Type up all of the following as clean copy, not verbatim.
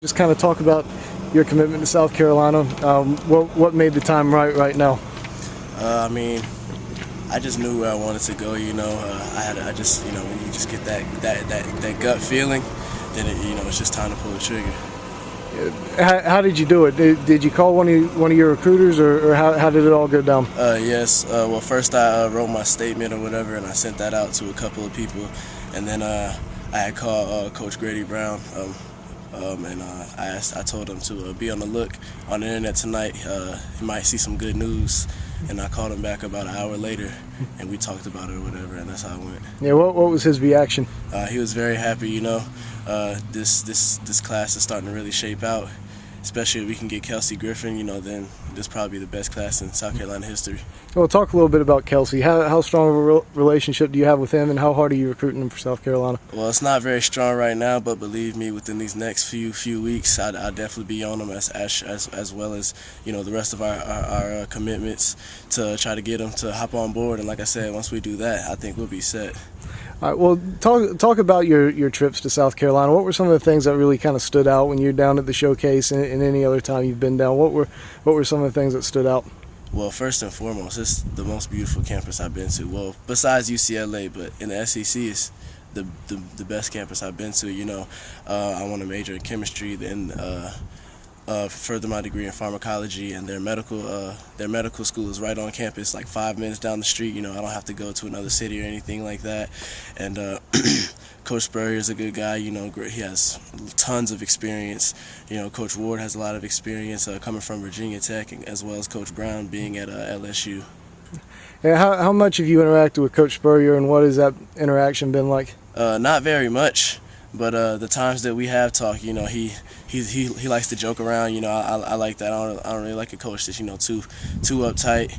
Just kind of talk about your commitment to South Carolina. What made the time right now? I mean, I just knew where I wanted to go. I just when you just get that gut feeling, then it's just time to pull the trigger. How did you do it? Did you call one of your recruiters, or how did it all go down? Yes. Well, first I wrote my statement or whatever, and I sent that out to a couple of people, and then I had called Coach Grady Brown. And I told him to be on the look on the internet tonight. He might see some good news, and I called him back about an hour later, and we talked about it or whatever, and that's how it went. Yeah, what was his reaction? He was very happy. This class is starting to really shape out. Especially if we can get Kelsey Griffin, then this is probably the best class in South Carolina history. Well, talk a little bit about Kelsey. How strong of a relationship do you have with him, and how hard are you recruiting him for South Carolina? Well, it's not very strong right now, but believe me, within these next few weeks, I'll definitely be on him as well as the rest of our commitments to try to get him to hop on board. And like I said, once we do that, I think we'll be set. All right, well, talk about your trips to South Carolina. What were some of the things that really kind of stood out when you're down at the showcase and any other time you've been down? What were some of the things that stood out? Well, first and foremost, it's the most beautiful campus I've been to. Well, besides UCLA, but in the SEC, it's the best campus I've been to. I want to major in chemistry, then further my degree in pharmacology, and their medical school is right on campus, like 5 minutes down the street. I don't have to go to another city or anything like that. And Coach Spurrier is a good guy. He has tons of experience. Coach Ward has a lot of experience coming from Virginia Tech, as well as Coach Brown being at LSU. Yeah, how much have you interacted with Coach Spurrier, and what has that interaction been like? Not very much. But the times that we have talked, he likes to joke around. I like that. I don't really like a coach that's too uptight.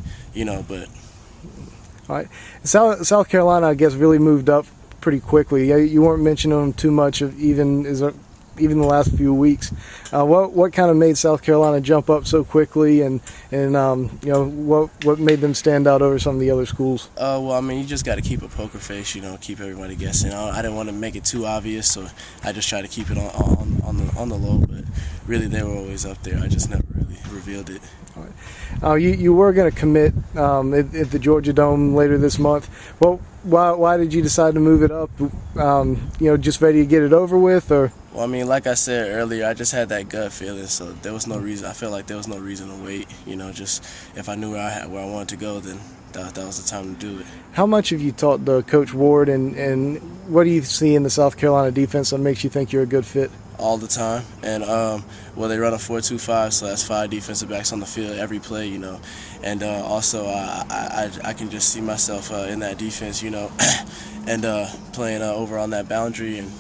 But all right, South Carolina, I guess, really moved up pretty quickly. You weren't mentioning them too much of even the last few weeks. What kind of made South Carolina jump up so quickly, and what made them stand out over some of the other schools? Well, I mean, you just got to keep a poker face, keep everybody guessing. I didn't want to make it too obvious, so I just tried to keep it on the low. But really, they were always up there. I just never really revealed it. All right. You were going to commit at the Georgia Dome later this month. Well, why did you decide to move it up? Just ready to get it over with, or? Well, I mean, like I said earlier, I just had that gut feeling, so there was no reason. I felt like there was no reason to wait. Just if I knew where I wanted to go, then that was the time to do it. How much have you taught Coach Ward, and what do you see in the South Carolina defense that makes you think you're a good fit? All the time, and they run a 4-2-5, so that's 5 defensive backs on the field every play, and also I can just see myself in that defense, and playing over on that boundary and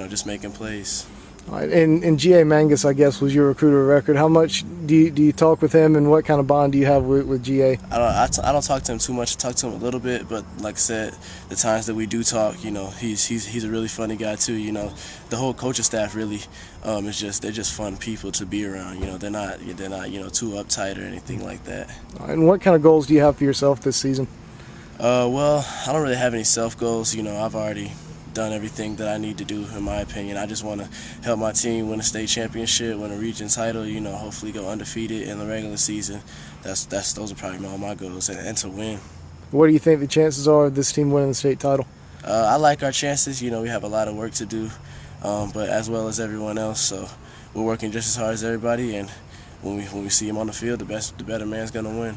just making plays. All right, and G.A. Mangus, I guess, was your recruiter of record. How much do you talk with him, and what kind of bond do you have with G.A.? I don't talk to him too much. I talk to him a little bit, but like I said, the times that we do talk, he's a really funny guy too. The whole coaching staff really they're just fun people to be around. They're not too uptight or anything like that. All right, and what kind of goals do you have for yourself this season? Well, I don't really have any self goals. I've already done everything that I need to do, in my opinion. I just want to help my team win a state championship, win a region title, hopefully go undefeated in the regular season. Those are probably all my goals, and to win. What do you think the chances are of this team winning the state title? I like our chances. We have a lot of work to do, but as well as everyone else, so we're working just as hard as everybody, and when we see him on the field, the better man's going to win.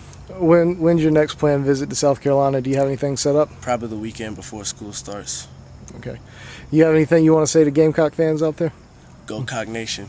When's your next planned visit to South Carolina? Do you have anything set up? Probably the weekend before school starts. Okay. You have anything you want to say to Gamecock fans out there? Go Cock Nation.